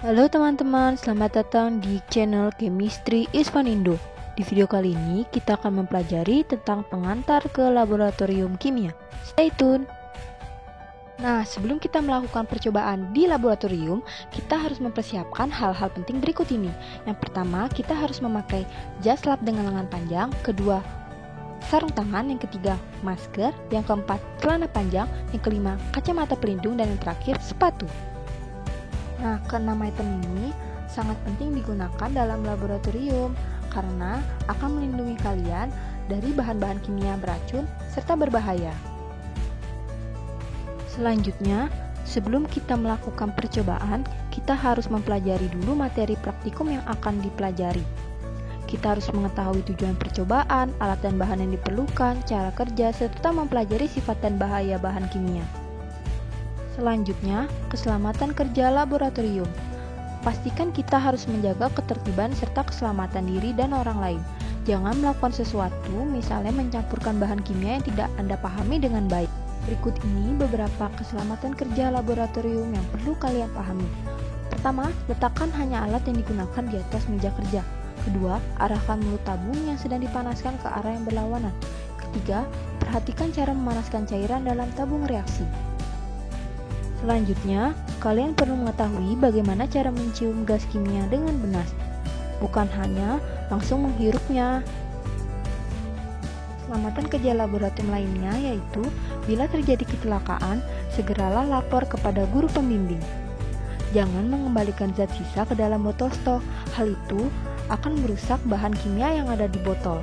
Halo teman-teman, selamat datang di channel Chemistry is Fun Indo. Di video kali ini kita akan mempelajari tentang pengantar ke laboratorium kimia. Stay tune. Nah, sebelum kita melakukan percobaan di laboratorium, kita harus mempersiapkan hal-hal penting berikut ini. Yang pertama, kita harus memakai jas lab dengan lengan panjang. Kedua, sarung tangan. Yang ketiga, masker. Yang keempat, celana panjang. Yang kelima, kacamata pelindung. Dan yang terakhir, sepatu. Nah, keenam item ini sangat penting digunakan dalam laboratorium karena akan melindungi kalian dari bahan-bahan kimia beracun serta berbahaya. Selanjutnya, sebelum kita melakukan percobaan, kita harus mempelajari dulu materi praktikum yang akan dipelajari. Kita harus mengetahui tujuan percobaan, alat dan bahan yang diperlukan, cara kerja, serta mempelajari sifat dan bahaya bahan kimia. Selanjutnya, keselamatan kerja laboratorium. Pastikan kita harus menjaga ketertiban serta keselamatan diri dan orang lain. Jangan melakukan sesuatu, misalnya mencampurkan bahan kimia yang tidak Anda pahami dengan baik. Berikut ini beberapa keselamatan kerja laboratorium yang perlu kalian pahami. Pertama, letakkan hanya alat yang digunakan di atas meja kerja. Kedua, arahkan mulut tabung yang sedang dipanaskan ke arah yang berlawanan. Ketiga, perhatikan cara memanaskan cairan dalam tabung reaksi. Selanjutnya, kalian perlu mengetahui bagaimana cara mencium gas kimia dengan benar, bukan hanya langsung menghirupnya. Keselamatan kerja laboratorium lainnya yaitu, bila terjadi kecelakaan, segeralah lapor kepada guru pembimbing. Jangan mengembalikan zat sisa ke dalam botol stok, hal itu akan merusak bahan kimia yang ada di botol.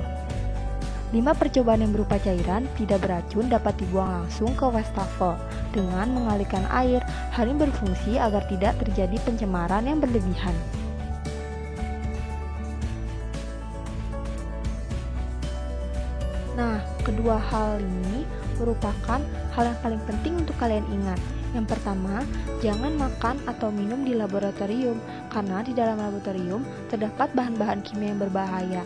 5 percobaan yang berupa cairan tidak beracun dapat dibuang langsung ke wastafel dengan mengalirkan air. Hal ini berfungsi agar tidak terjadi pencemaran yang berlebihan. Nah, kedua hal ini merupakan hal yang paling penting untuk kalian ingat. Yang pertama, jangan makan atau minum di laboratorium karena di dalam laboratorium terdapat bahan-bahan kimia yang berbahaya.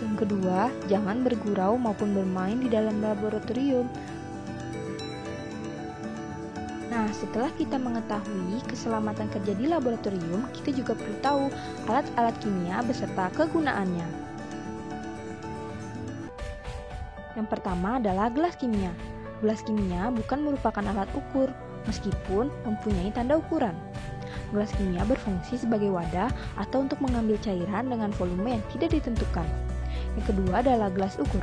Yang kedua, jangan bergurau maupun bermain di dalam laboratorium. Nah, setelah kita mengetahui keselamatan kerja di laboratorium, kita juga perlu tahu alat-alat kimia beserta kegunaannya. Yang pertama adalah gelas kimia. Gelas kimia bukan merupakan alat ukur, meskipun mempunyai tanda ukuran. Gelas kimia berfungsi sebagai wadah atau untuk mengambil cairan dengan volume yang tidak ditentukan. Yang kedua adalah gelas ukur.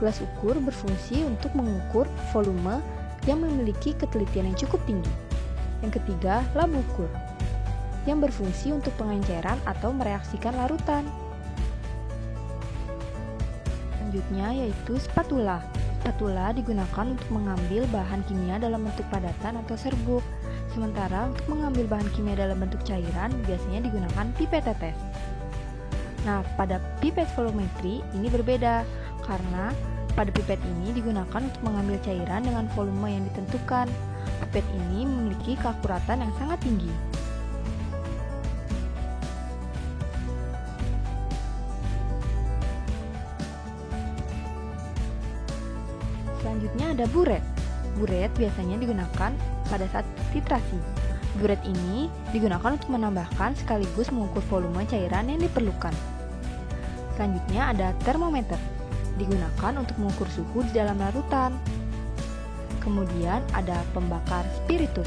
Gelas ukur berfungsi untuk mengukur volume yang memiliki ketelitian yang cukup tinggi. Yang ketiga, lab ukur, yang berfungsi untuk pengenceran atau mereaksikan larutan. Selanjutnya yaitu spatula. Spatula digunakan untuk mengambil bahan kimia dalam bentuk padatan atau serbuk. Sementara untuk mengambil bahan kimia dalam bentuk cairan biasanya digunakan pipet tetes. Nah, pada pipet volumetri ini berbeda karena pada pipet ini digunakan untuk mengambil cairan dengan volume yang ditentukan. Pipet ini memiliki keakuratan yang sangat tinggi. Selanjutnya ada buret. Buret biasanya digunakan pada saat titrasi. Buret ini digunakan untuk menambahkan sekaligus mengukur volume cairan yang diperlukan. Selanjutnya ada termometer, digunakan untuk mengukur suhu di dalam larutan. Kemudian ada pembakar spiritus,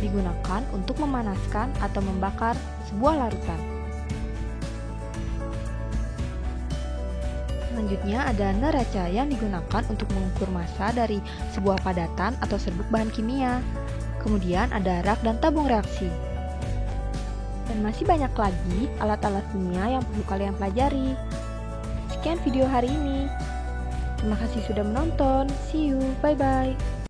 digunakan untuk memanaskan atau membakar sebuah larutan. Selanjutnya ada neraca yang digunakan untuk mengukur massa dari sebuah padatan atau serbuk bahan kimia. Kemudian ada rak dan tabung reaksi. Dan masih banyak lagi alat-alat kimia yang perlu kalian pelajari. Sekian video hari ini. Terima kasih sudah menonton. See you. Bye-bye.